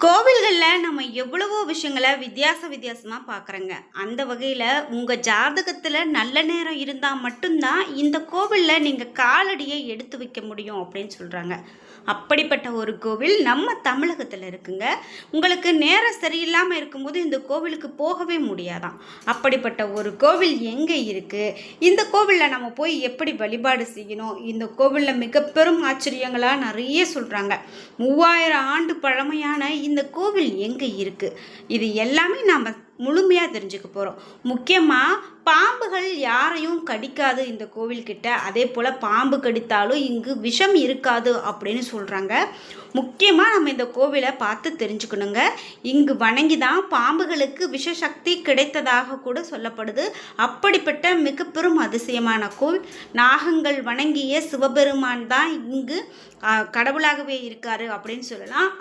கோவில்களில் நம்ம எவ்வளவோ விஷயங்களை வித்தியாசமாக பார்க்குறோங்க. அந்த வகையில் உங்கள் ஜாதகத்தில் நல்ல நேரம் இருந்தால் மட்டும்தான் இந்த கோவிலில் நீங்கள் காலடியை எடுத்து வைக்க முடியும் அப்படின்னு சொல்கிறாங்க. அப்படிப்பட்ட ஒரு கோவில் நம்ம தமிழகத்தில் இருக்குங்க. உங்களுக்கு நேரம் சரியில்லாமல் இருக்கும்போது இந்த கோவிலுக்கு போகவே முடியாதான். அப்படிப்பட்ட ஒரு கோவில் எங்கே இருக்குது, இந்த கோவிலில் நம்ம போய் எப்படி வழிபாடு செய்யணும், இந்த கோவிலில் மிக பெரும் ஆச்சரியங்களாக நிறைய சொல்கிறாங்க. 3000 ஆண்டு பழமையான இந்த கோவில் எங்கே இருக்குது, இது எல்லாமே நாம் முழுமையாக தெரிஞ்சுக்க போகிறோம். முக்கியமாக பாம்புகள் யாரையும் கடிக்காது இந்த கோவில்கிட்ட. அதே போல் பாம்பு கடித்தாலும் இங்கு விஷம் இருக்காது அப்படின்னு சொல்கிறாங்க. முக்கியமாக நம்ம இந்த கோவிலை பார்த்து தெரிஞ்சுக்கணுங்க. இங்கு வணங்கி தான் பாம்புகளுக்கு விஷசக்தி கிடைத்ததாக கூட சொல்லப்படுது. அப்படிப்பட்ட மிக பெரும் அதிசயமான கோவில். நாகங்கள் வணங்கிய சிவபெருமான் தான் இங்கு கடவுளாகவே இருக்காரு அப்படின்னு சொல்லலாம்.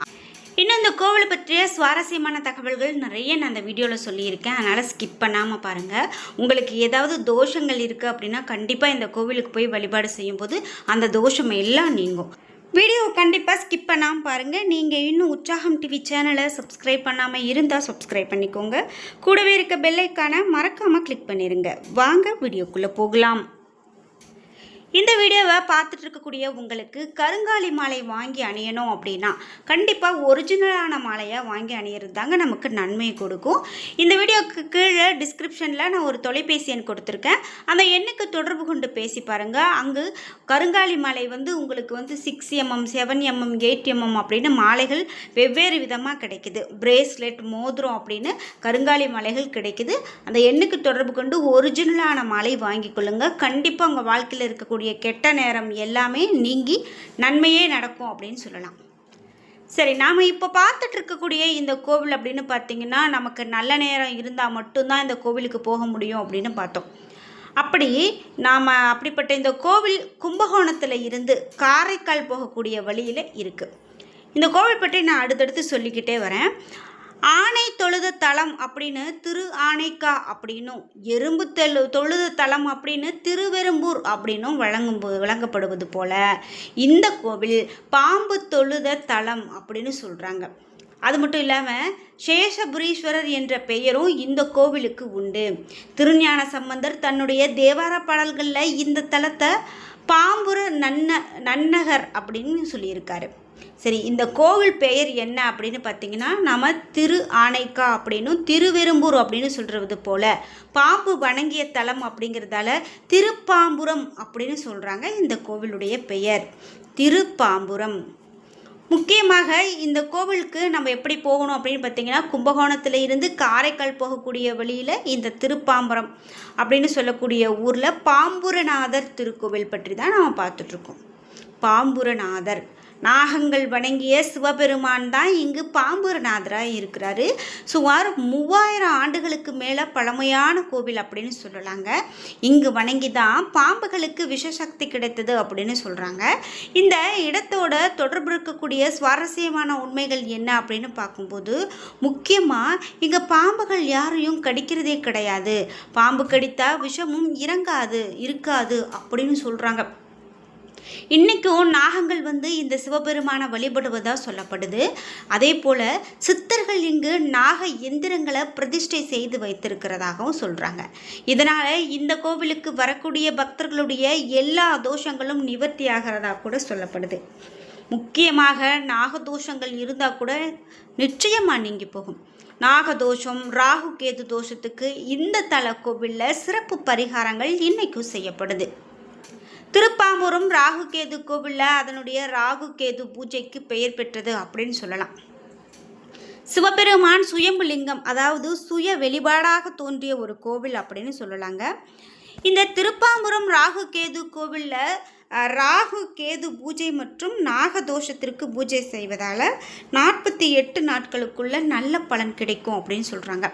இன்னும் இந்த கோவிலை பற்றிய சுவாரஸ்யமான தகவல்கள் நிறைய நான் அந்த வீடியோவில் சொல்லியிருக்கேன். அதனால் ஸ்கிப் பண்ணாமல் பாருங்கள். உங்களுக்கு ஏதாவது தோஷங்கள் இருக்குது அப்படின்னா கண்டிப்பாக இந்த கோவிலுக்கு போய் வழிபாடு செய்யும்போது அந்த தோஷம் எல்லாம் நீங்கும். வீடியோ கண்டிப்பாக ஸ்கிப் பண்ணாமல் பாருங்கள். நீங்கள் இன்னும் உற்சாகம் டிவி சேனலை சப்ஸ்கிரைப் பண்ணாமல் இருந்தால் சப்ஸ்கிரைப் பண்ணிக்கோங்க. கூடவே இருக்க பெல் ஐக்கானை மறக்காமல் கிளிக் பண்ணிடுங்க. வாங்க வீடியோக்குள்ளே போகலாம். இந்த வீடியோவை பார்த்துட்டு இருக்கக்கூடிய உங்களுக்கு கருங்காலி மாலை வாங்கி அணியணும் அப்படின்னா கண்டிப்பாக ஒரிஜினலான மாலையாக வாங்கி அணியிறது தாங்க நமக்கு நன்மையை கொடுக்கும். இந்த வீடியோக்கு கீழே டிஸ்கிரிப்ஷனில் நான் ஒரு தொலைபேசி எண் கொடுத்துருக்கேன். அந்த எண்ணுக்கு தொடர்பு கொண்டு பேசி பாருங்கள். அங்கு கருங்காலி மாலை உங்களுக்கு 6mm 7mm 8mm அப்படின்னு மாலைகள் வெவ்வேறு விதமாக கிடைக்குது. பிரேஸ்லெட், மோதிரம் அப்படின்னு கருங்காலி மாலைகள் கிடைக்குது. அந்த எண்ணுக்கு தொடர்பு கொண்டு ஒரிஜினலான மாலை வாங்கி கொள்ளுங்கள். கண்டிப்பாக உங்கள் வாழ்க்கையில் இருக்கக்கூடிய கெட்ட நேரம் எல்லாமே நீங்கி நன்மையே நடக்கும் அப்படின்னு சொல்லலாம். சரி, நாம் இப்போ பார்த்துட்டு இருக்கக்கூடிய இந்த கோவில் அப்படின்னு பார்த்தீங்கன்னா நமக்கு நல்ல நேரம் இருந்தால் மட்டும்தான் இந்த கோவிலுக்கு போக முடியும் அப்படின்னு பார்த்தோம். அப்படி நாம் அப்படிப்பட்ட இந்த கோவில் கும்பகோணத்தில் இருந்து காரைக்கால் போகக்கூடிய வழியில் இருக்குது. இந்த கோவில் பற்றி நான் அடுத்தடுத்து சொல்லிக்கிட்டே வரேன். ஆனை தொழுத தலம் அப்படின்னு திரு ஆனைக்கா அப்படின்னும், எறும்பு தொழுத தலம் அப்படின்னு திருவெரும்பூர் அப்படின்னும் விளங்கப்படுவது போல இந்த கோவில் பாம்பு தொழுத தலம் அப்படின்னு சொல்கிறாங்க. அது மட்டும் இல்லாமல் சேஷபுரீஸ்வரர் என்ற பெயரும் இந்த கோவிலுக்கு உண்டு. திருஞான சம்பந்தர் தன்னுடைய தேவார பாடல்களில் இந்த தலத்தை பாம்புர நன்னகர் அப்படின்னு சொல்லியிருக்காரு. சரி, இந்த கோவில் பெயர் என்ன அப்படின்னு பார்த்தீங்கன்னா நம்ம திரு ஆனைக்கா அப்படின்னும் திருவெரும்பூர் அப்படின்னு சொல்கிறது போல் பாம்பு வணங்கிய தலம் அப்படிங்கிறதால திருப்பாம்புரம் அப்படின்னு சொல்கிறாங்க. இந்த கோவிலுடைய பெயர் திருப்பாம்புரம். முக்கியமாக இந்த கோவிலுக்கு நம்ம எப்படி போகணும் அப்படின்னு பார்த்தீங்கன்னா கும்பகோணத்தில் இருந்து காரைக்கால் போகக்கூடிய வழியில் இந்த திருப்பாம்புரம் அப்படின்னு சொல்லக்கூடிய ஊரில் பாம்புரநாதர் திருக்கோவில் பற்றி தான் நாம் பார்த்துட்ருக்கோம். பாம்புரநாதர் நாகங்கள் வணங்கிய சிவபெருமான் தான் இங்கு பாம்புரநாதராக இருக்கிறாரு. சுமார் 3000 ஆண்டுகளுக்கு மேலே பழமையான கோவில் அப்படின்னு சொல்லலாங்க. இங்கு வணங்கி தான் பாம்புகளுக்கு விஷசக்தி கிடைத்தது அப்படின்னு சொல்கிறாங்க. இந்த இடத்தோட தொடர்பு இருக்கக்கூடிய சுவாரஸ்யமான உண்மைகள் என்ன அப்படின்னு பார்க்கும்போது முக்கியமாக இங்கே பாம்புகள் யாரையும் கடிக்கிறதே கிடையாது. பாம்பு கடித்தா விஷமும் இருக்காது அப்படின்னு சொல்கிறாங்க. இன்றைக்கும் நாகங்கள் இந்த சிவபெருமானை வழிபடுவதாக சொல்லப்படுது. அதே போல் சித்தர்கள் இங்கு நாக எந்திரங்களை பிரதிஷ்டை செய்து வைத்திருக்கிறதாகவும் சொல்கிறாங்க. இதனால் இந்த கோவிலுக்கு வரக்கூடிய பக்தர்களுடைய எல்லா தோஷங்களும் நிவர்த்தி ஆகிறதாக கூட சொல்லப்படுது. முக்கியமாக நாகதோஷங்கள் இருந்தால் கூட நிச்சயமாக நீங்கி போகும். நாகதோஷம், ராகு கேது தோஷத்துக்கு இந்த தல கோவிலில் சிறப்பு பரிகாரங்கள் இன்றைக்கும் செய்யப்படுது. திருப்பாம்புரம் ராகு கேது கோவிலில் அதனுடைய ராகு கேது பூஜைக்கு பெயர் பெற்றது அப்படின்னு சொல்லலாம். சிவபெருமான் சுயம்புலிங்கம், அதாவது சுய வெளிப்பாடாக தோன்றிய ஒரு கோவில் அப்படின்னு சொல்லலாங்க. இந்த திருப்பாம்புரம் ராகு கேது கோவிலில் ராகு கேது பூஜை மற்றும் நாகதோஷத்திற்கு பூஜை செய்வதால் 48 நாட்களுக்குள்ள நல்ல பலன் கிடைக்கும் அப்படின்னு சொல்கிறாங்க.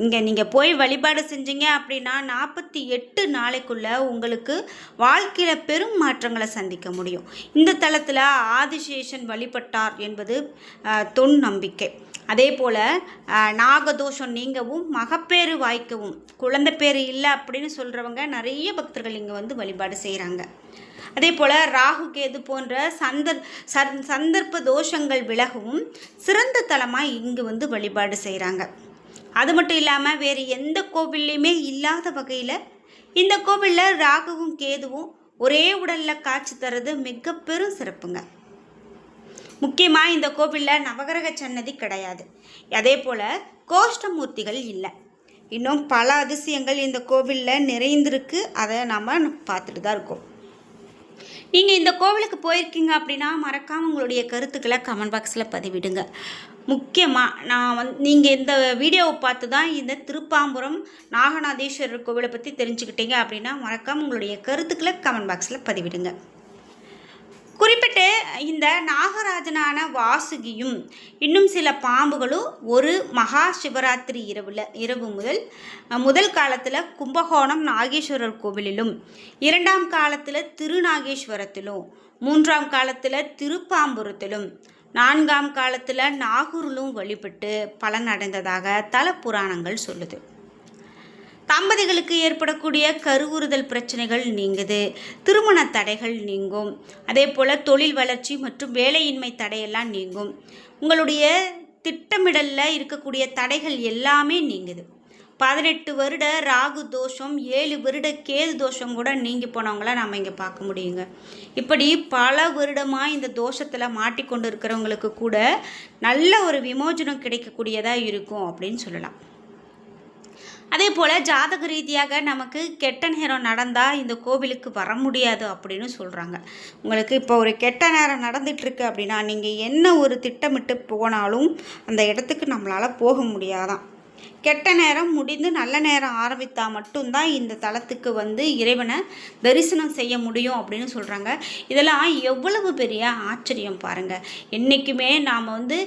இங்கே நீங்கள் போய் வழிபாடு செஞ்சீங்க அப்படின்னா 48 நாளைக்குள்ளே உங்களுக்கு வாழ்க்கையில் பெரும் மாற்றங்களை சந்திக்க முடியும். இந்த தலத்தில் ஆதிசேஷன் வழிபட்டார் என்பது தொன் நம்பிக்கை. அதே போல் நாகதோஷம் நீங்கவும் மகப்பேறு வாய்க்கவும், குழந்தை பேர் இல்லை அப்படின்னு சொல்கிறவங்க நிறைய பக்தர்கள் இங்கே வழிபாடு செய்கிறாங்க. அதே போல் ராகு கேது போன்ற சந்தர்ப்ப தோஷங்கள் விலகவும் சிறந்த தலமாக இங்கு வந்து வழிபாடு செய்கிறாங்க. அது மட்டும் இல்லாமல் வேறு எந்த கோவில்லையுமே இல்லாத வகையில் இந்த கோவிலில் ராகுவும் கேதுவும் ஒரே உடலில் காட்சி தர்றது மிக பெரும் சிறப்புங்க. முக்கியமாக இந்த கோவிலில் நவகிரக சன்னதி கிடையாது. அதே போல் கோஷ்டமூர்த்திகள் இல்லை. இன்னும் பல அதிசயங்கள் இந்த கோவிலில் நிறைந்திருக்கு. அதை நம்ம பார்த்துட்டு தான் இருக்கோம். நீங்கள் இந்த கோவிலுக்கு போயிருக்கீங்க அப்படின்னா மறக்காமல் உங்களுடைய கருத்துக்களை கமெண்ட் பாக்ஸில் பதிவிடுங்க. முக்கியமாக நீங்கள் இந்த வீடியோவை பார்த்து தான் இந்த திருப்பாம்புரம் நாகநாதீஸ்வரர் கோவிலை பற்றி தெரிஞ்சுக்கிட்டீங்க அப்படின்னா மறக்காமல் உங்களுடைய கருத்துக்களை கமெண்ட் பாக்ஸில் பதிவிடுங்க. குறிப்பிட்டு இந்த நாகராஜனான வாசுகியும் இன்னும் சில பாம்புகளும் ஒரு மகா சிவராத்திரி இரவு முதல் காலத்தில் கும்பகோணம் நாகேஸ்வரர் கோவிலிலும், இரண்டாம் காலத்தில் திருநாகேஸ்வரத்திலும், மூன்றாம் காலத்தில் திருப்பாம்புரத்திலும், நான்காம் காலத்தில் நாகூரிலும் வழிபட்டு பலனடைந்ததாக தல புராணங்கள் சொல்லுது. தம்பதிகளுக்கு ஏற்படக்கூடிய கருவுறுதல் பிரச்சனைகள் நீங்குது, திருமண தடைகள் நீங்கும், அதே போல் தொழில் வளர்ச்சி மற்றும் வேலையின்மை தடையெல்லாம் நீங்கும், உங்களுடைய திட்டமிடலில் இருக்கக்கூடிய தடைகள் எல்லாமே நீங்குது. 18 வருட ராகு தோஷம், 7 வருட கேது தோஷம் கூட நீங்கி போனவங்கள நம்ம இங்கே பார்க்க முடியுங்க. இப்படி பல வருடமாக இந்த தோஷத்தில் மாட்டிக்கொண்டு இருக்கிறவங்களுக்கு கூட நல்ல ஒரு விமோசனம் கிடைக்கக்கூடியதாக இருக்கும் அப்படின்னு சொல்லலாம். அதே போல் ஜாதக ரீதியாக நமக்கு கெட்ட நேரம் நடந்தால் இந்த கோவிலுக்கு வர முடியாது அப்படின்னு சொல்கிறாங்க. உங்களுக்கு இப்போ ஒரு கெட்ட நேரம் நடந்துகிட்ருக்கு அப்படின்னா நீங்கள் என்ன ஒரு திட்டமிட்டு போனாலும் அந்த இடத்துக்கு நம்மளால் போக முடியாதான். கெட்ட நேரம் முடிந்து நல்ல நேரம் ஆரம்பித்தால் மட்டும்தான் இந்த தலத்துக்கு வந்து இறைவனை தரிசனம் செய்ய முடியும் அப்படின்னு சொல்கிறாங்க. இதெல்லாம் எவ்வளவு பெரிய ஆச்சரியம் பாருங்கள். என்றைக்குமே நாம் வந்து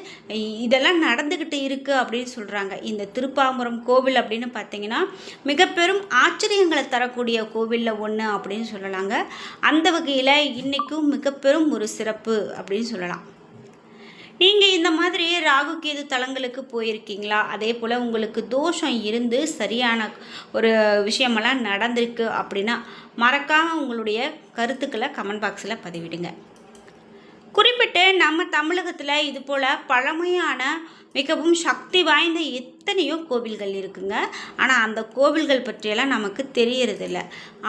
இதெல்லாம் நடந்துக்கிட்டு இருக்குது அப்படின்னு சொல்கிறாங்க. இந்த திருப்பாம்புரம் கோவில் அப்படின்னு பார்த்திங்கன்னா மிக பெரும் ஆச்சரியங்களை தரக்கூடிய கோவிலில் ஒன்று அப்படின்னு சொல்லலாங்க. அந்த வகையில் இன்றைக்கும் மிக பெரும் ஒரு சிறப்பு அப்படின்னு சொல்லலாம். நீங்கள் இந்த மாதிரி ராகு கேது தலங்களுக்கு போயிருக்கீங்களா? அதே போல் உங்களுக்கு தோஷம் இருந்து சரியான ஒரு விஷயமெல்லாம் நடந்திருக்கு அப்படின்னா மறக்காமல் உங்களுடைய கருத்துக்களை கமெண்ட் பாக்ஸில் பதிவிடுங்க. குறிப்பிட்டு நம்ம தமிழகத்தில் இது போல் பழமையான மிகவும் சக்தி வாய்ந்த எத்தனையோ கோவில்கள் இருக்குங்க. ஆனால் அந்த கோவில்கள் பற்றியெல்லாம் நமக்கு தெரியறதில்ல.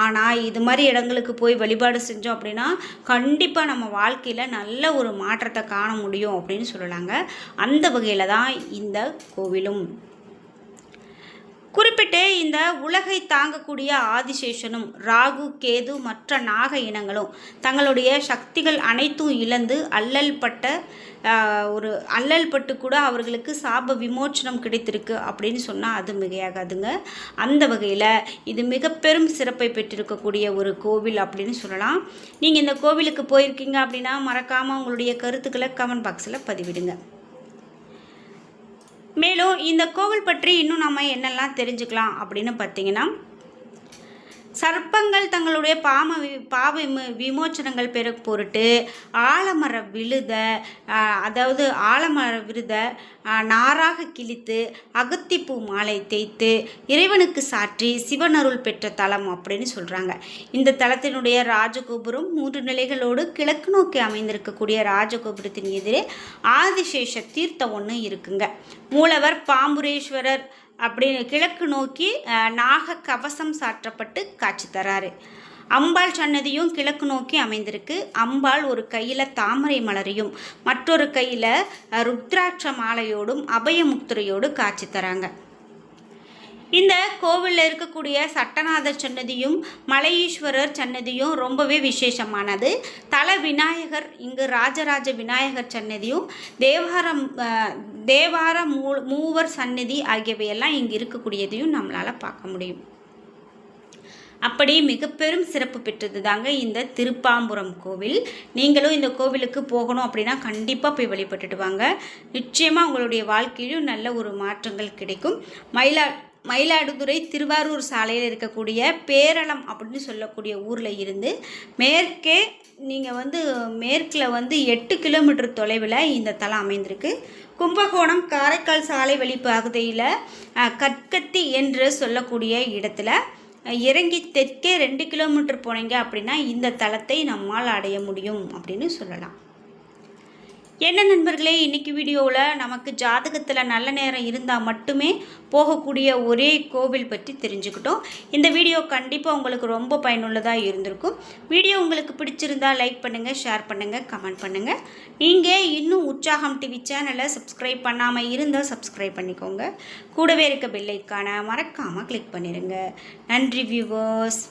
ஆனால் இது மாதிரி இடங்களுக்கு போய் வழிபாடு செஞ்சோம் அப்படின்னா கண்டிப்பாக நம்ம வாழ்க்கையில் நல்ல ஒரு மாற்றத்தை காண முடியும் அப்படின்னு சொல்லலாங்க. அந்த வகையில் தான் இந்த கோவிலும். குறிப்பிட்டு இந்த உலகை தாங்கக்கூடிய ஆதிசேஷனும் ராகு கேது மற்ற நாக இனங்களும் தங்களுடைய சக்திகள் அனைத்தும் இழந்து அல்லல் பட்டு கூட அவர்களுக்கு சாப விமோச்சனம் கிடைத்திருக்கு அப்படின்னு சொன்னால் அது மிகையாகாதுங்க. அந்த வகையில் இது மிக பெரும் சிறப்பை பெற்றிருக்கக்கூடிய ஒரு கோவில் அப்படின்னு சொல்லலாம். நீங்கள் இந்த கோவிலுக்கு போயிருக்கீங்க அப்படின்னா மறக்காமல் உங்களுடைய கருத்துக்களை கமெண்ட் பாக்ஸில் பதிவிடுங்க. மேலும் இந்த கோவில் பற்றி இன்னும் நம்ம என்னெல்லாம் தெரிஞ்சுக்கலாம் அப்படின்னு பார்த்தீங்கன்னா, சர்ப்பங்கள் தங்களுடைய பாவ விமோச்சனங்கள் பெற பொருட்டு ஆலமர விருத நாராக கிழித்து அகத்திப்பூ மாலை தேய்த்து இறைவனுக்கு சாற்றி சிவனருள் பெற்ற தலம் அப்படின்னு சொல்கிறாங்க. இந்த தலத்தினுடைய ராஜகோபுரம் 3 நிலைகளோடு கிழக்கு நோக்கி அமைந்திருக்கக்கூடிய ராஜகோபுரத்தின் எதிரே ஆதிசேஷ தீர்த்தம் ஒன்று இருக்குங்க. மூலவர் பாம்புரேஸ்வரர் அப்படின்னு கிழக்கு நோக்கி நாக கவசம் சாற்றப்பட்டு காட்சி தராரு. அம்பாள் சன்னதியும் கிழக்கு நோக்கி அமைந்திருக்கு. அம்பாள் ஒரு கையில் தாமரை மலரையும் மற்றொரு கையில் ருத்ராட்ச மாலையோடும் அபயமுத்திரையோடு காட்சி தராங்க. இந்த கோவிலில் இருக்கக்கூடிய சட்டநாதர் சன்னதியும் மலையீஸ்வரர் சன்னதியும் ரொம்பவே விசேஷமானது. தல விநாயகர் இங்கு ராஜராஜ விநாயகர் சன்னதியும் தேவார மூவர் சன்னதி ஆகியவையெல்லாம் இங்கு இருக்கக்கூடியதையும் நம்மளால் பார்க்க முடியும். அப்படி மிக பெரும் சிறப்பு பெற்றது தாங்க இந்த திருப்பாம்புரம் கோவில். நீங்களும் இந்த கோவிலுக்கு போகணும் அப்படின்னா கண்டிப்பாக போய் வழிபட்டுட்டு வாங்க. நிச்சயமாக உங்களுடைய வாழ்க்கையிலும் நல்ல ஒரு மாற்றங்கள் கிடைக்கும். மயிலாடுதுறை திருவாரூர் சாலையில் இருக்கக்கூடிய பேரளம் அப்படின்னு சொல்லக்கூடிய ஊரில் இருந்து மேற்கில் 8 கிலோமீட்டர் தொலைவில் இந்த தலம் அமைந்திருக்கு. கும்பகோணம் காரைக்கால் சாலை வழிபாதையில் கற்கத்தி என்று சொல்லக்கூடிய இடத்துல இறங்கி தெற்கே 2 கிலோமீட்டர் போனீங்க அப்படின்னா இந்த தலத்தை நம்மால் அடைய முடியும் அப்படின்னு சொல்லலாம். என்ன நண்பர்களே, இன்றைக்கி வீடியோவில் நமக்கு ஜாதகத்தில் நல்ல நேரம் இருந்தால் மட்டுமே போகக்கூடிய ஒரே கோவில் பற்றி தெரிஞ்சுக்கிட்டோம். இந்த வீடியோ கண்டிப்பாக உங்களுக்கு ரொம்ப பயனுள்ளதாக இருந்திருக்கும். வீடியோ உங்களுக்கு பிடிச்சிருந்தால் லைக் பண்ணுங்கள், ஷேர் பண்ணுங்கள், கமெண்ட் பண்ணுங்கள். நீங்கள் இன்னும் உற்சாகம் டிவி சேனலை சப்ஸ்கிரைப் பண்ணாமல் இருந்தால் சப்ஸ்கிரைப் பண்ணிக்கோங்க. கூடவே இருக்க பெல் ஐக்கானை மறக்காமல் கிளிக் பண்ணிடுங்க. நன்றி வியூவர்ஸ்.